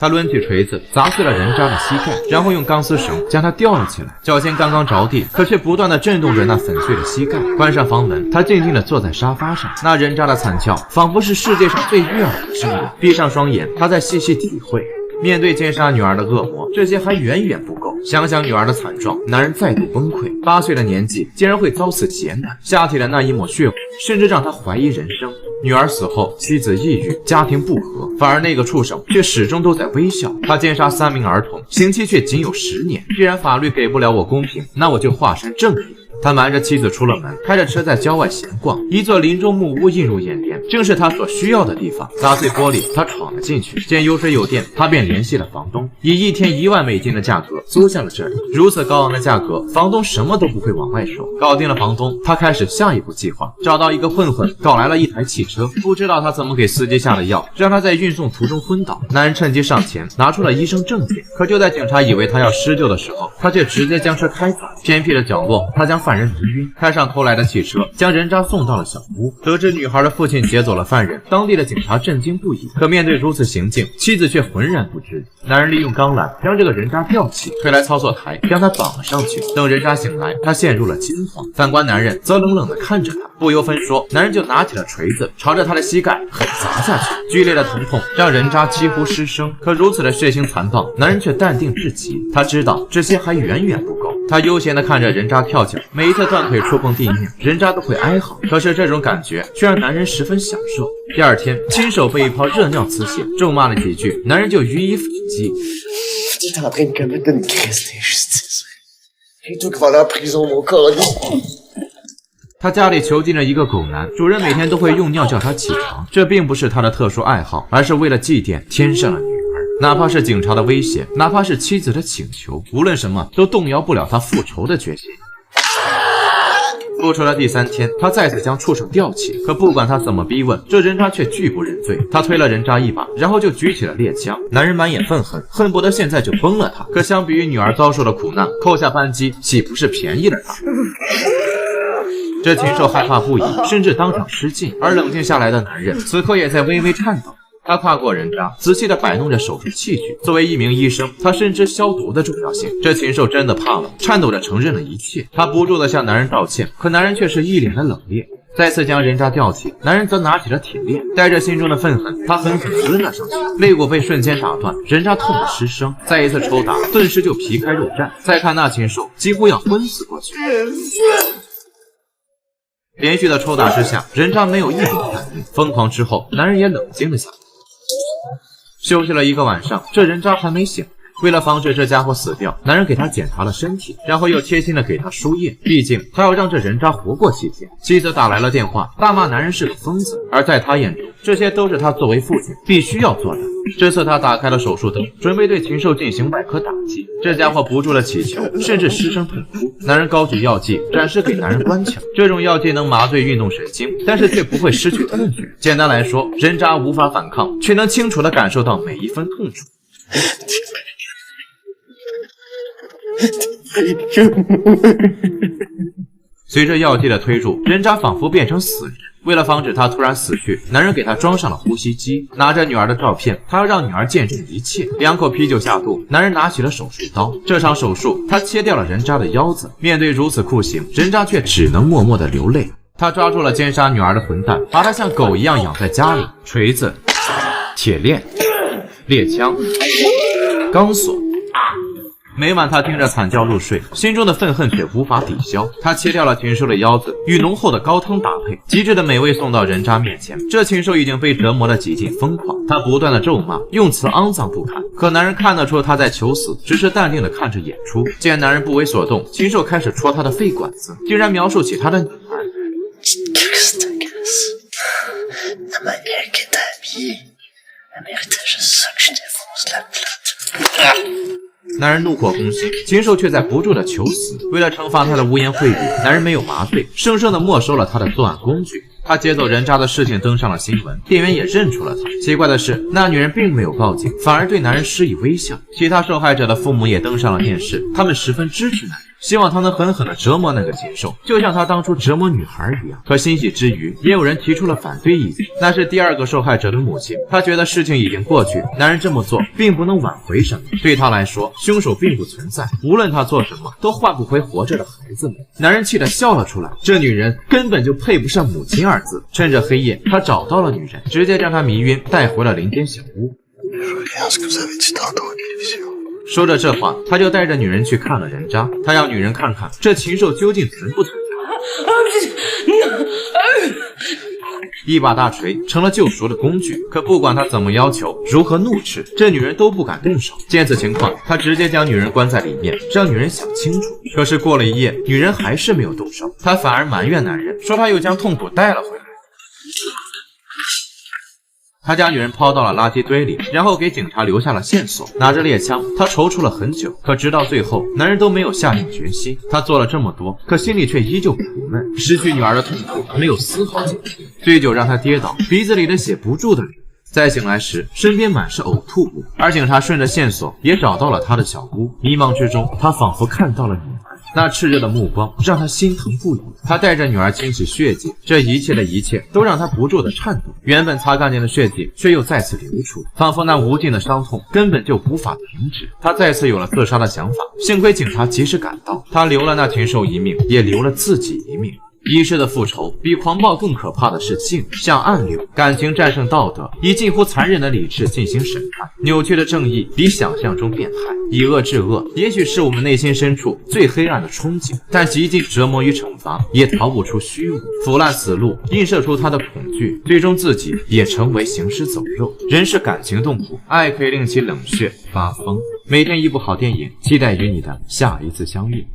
他抡起锤子砸碎了人渣的膝盖，然后用钢丝绳将他吊了起来，脚尖刚刚着地，可却不断的震动着那粉碎的膝盖。关上房门，他静静地坐在沙发上，那人渣的惨叫仿佛是世界上最悦耳的声音。闭上双眼，他在细细体会。面对奸杀女儿的恶魔，这些还远远不够。想想女儿的惨状，男人再度崩溃。8岁的年纪竟然会遭此劫难，下体的那一抹血污甚至让他怀疑人生。女儿死后，妻子抑郁，家庭不和，反而那个畜生却始终都在微笑。他奸杀3名儿童，刑期却仅有10年。既然法律给不了我公平，那我就化身正义。他瞒着妻子出了门，开着车在郊外闲逛，一座林中木屋映入眼帘，正是他所需要的地方。砸碎玻璃，他闯了进去，见有水有电，他便联系了房东，以1天1万美金的价格租下了这里。如此高昂的价格，房东什么都不会往外说。搞定了房东，他开始下一步计划，找到一个混混，搞来了一台汽车，不知道他怎么给司机下了药，让他在运送途中昏倒。男人趁机上前，拿出了医生证件，可就在警察以为他要施救的时候，他却直接将车开走。偏僻的角落，他将犯人迷晕，开上偷来的汽车，将人渣送到了小屋。得知女孩的父亲劫走了犯人，当地的警察震惊不已。可面对如此行径，妻子却浑然不知。男人利用钢缆将这个人渣吊起，推来操作台，将他绑了上去。等人渣醒来，他陷入了惊慌。反观男人则冷冷地看着他，不由分说，男人就拿起了锤子，朝着他的膝盖狠砸下去。剧烈的疼痛让人渣几乎失声。可如此的血腥残暴，男人却淡定至极。他知道这些还远远不够。他悠闲地看着人渣跳脚，每一次断腿触碰地面，人渣都会哀嚎。可是这种感觉却让男人十分享受。第二天，亲手被一泡热尿刺血，咒骂了几句，男人就予以反击。他家里囚禁着一个狗男，主人每天都会用尿叫他起床，这并不是他的特殊爱好，而是为了祭奠天上的女儿。哪怕是警察的威胁，哪怕是妻子的请求，无论什么都动摇不了他复仇的决心。复仇的第3天，他再次将畜生吊起，可不管他怎么逼问，这人渣却拒不认罪。他推了人渣一把，然后就举起了猎枪。男人满眼愤恨，恨不得现在就崩了他。可相比于女儿遭受的苦难，扣下扳机岂不是便宜了他？这禽兽害怕不已，甚至当场失禁。而冷静下来的男人此刻也在微微颤抖。他跨过人渣，仔细地摆弄着手术器具。作为一名医生，他深知消毒的重要性。这禽兽真的怕了，颤抖着承认了一切。他不住地向男人道歉，可男人却是一脸的冷冽。再次将人渣吊起，男人则拿起了铁链，带着心中的愤恨，他狠狠抡了上去，肋骨被瞬间打断，人渣痛得失声。再一次抽打，顿时就皮开肉绽。再看那禽兽，几乎要昏死过去。连续的抽打之下，人渣没有一点反应。疯狂之后，男人也冷静了下来。休息了1个晚上，这人渣还没醒。为了防止这家伙死掉，男人给他检查了身体，然后又贴心的给他输液，毕竟他要让这人渣活过7天。妻子打来了电话，大骂男人是个疯子，而在他眼中，这些都是他作为父亲必须要做的。这次他打开了手术灯，准备对禽兽进行外科打击。这家伙不住的乞求，甚至失声痛哭。男人高举药剂，展示给男人观瞧。这种药剂能麻醉运动神经，但是却不会失去痛觉。简单来说，人渣无法反抗，却能清楚地感受到每一分痛楚。随着药剂的推入，人渣仿佛变成死人。为了防止他突然死去，男人给他装上了呼吸机。拿着女儿的照片，他要让女儿见证一切。2口啤酒下肚，男人拿起了手术刀。这场手术，他切掉了人渣的腰子。面对如此酷刑，人渣却只能默默地流泪。他抓住了奸杀女儿的混蛋，把他像狗一样养在家里。锤子、铁链、猎枪、钢索。每晚他听着惨叫入睡，心中的愤恨却无法抵消。他切掉了禽兽的腰子，与浓厚的高汤搭配，极致的美味送到人渣面前。这禽兽已经被折磨得几近疯狂，他不断的咒骂，用词肮脏不堪。可男人看得出他在求死，只是淡定的看着演出。见男人不为所动，禽兽开始戳他的肺管子，竟然描述起他的女儿。男人怒火攻心，禽兽却在不住的求死。为了惩罚他的污言秽语，男人没有麻醉，生生的没收了他的作案工具。他劫走人渣的事情登上了新闻，店员也认出了他。奇怪的是，那女人并没有报警，反而对男人施以微笑。其他受害者的父母也登上了电视，他们十分支持男人。希望他能狠狠地折磨那个禽兽，就像他当初折磨女孩一样。可欣喜之余，也有人提出了反对意见，那是第二个受害者的母亲。她觉得事情已经过去，男人这么做并不能挽回什么，对她来说，凶手并不存在，无论他做什么，都换不回活着的孩子们。男人气得笑了出来，这女人根本就配不上母亲二字。趁着黑夜，他找到了女人，直接将她迷晕，带回了林间小屋。说着这话，他就带着女人去看了人渣，他让女人看看这禽兽究竟存不存在。一把大锤成了救赎的工具，可不管他怎么要求，如何怒斥，这女人都不敢动手。见此情况，他直接将女人关在里面，让女人想清楚。可是过了一夜，女人还是没有动手，他反而埋怨男人，说他又将痛苦带了回来。他将女人抛到了垃圾堆里，然后给警察留下了线索。拿着猎枪，他踌躇了很久，可直到最后，男人都没有下定决心。他做了这么多，可心里却依旧苦闷，失去女儿的痛苦没有丝毫减轻。醉酒让他跌倒，鼻子里的血不住的流。再醒来时，身边满是呕吐物，而警察顺着线索也找到了他的小屋。迷茫之中，他仿佛看到了女儿。那炽热的目光让他心疼不已，他带着女儿清洗血迹，这一切都让他不住的颤抖。原本擦干净的血迹却又再次流出，仿佛那无尽的伤痛根本就无法停止。他再次有了自杀的想法，幸亏警察及时赶到，他留了那禽兽一命，也留了自己一命。一世的复仇比狂暴更可怕的是性，像暗流，感情战胜道德，以近乎残忍的理智进行审判。扭曲的正义比想象中变态，以恶制恶，也许是我们内心深处最黑暗的憧憬，但极尽折磨与惩罚也逃不出虚无。腐烂死路映射出他的恐惧，最终自己也成为行尸走肉。人是感情动物，爱可以令其冷血发疯。每天一部好电影，期待与你的下一次相遇。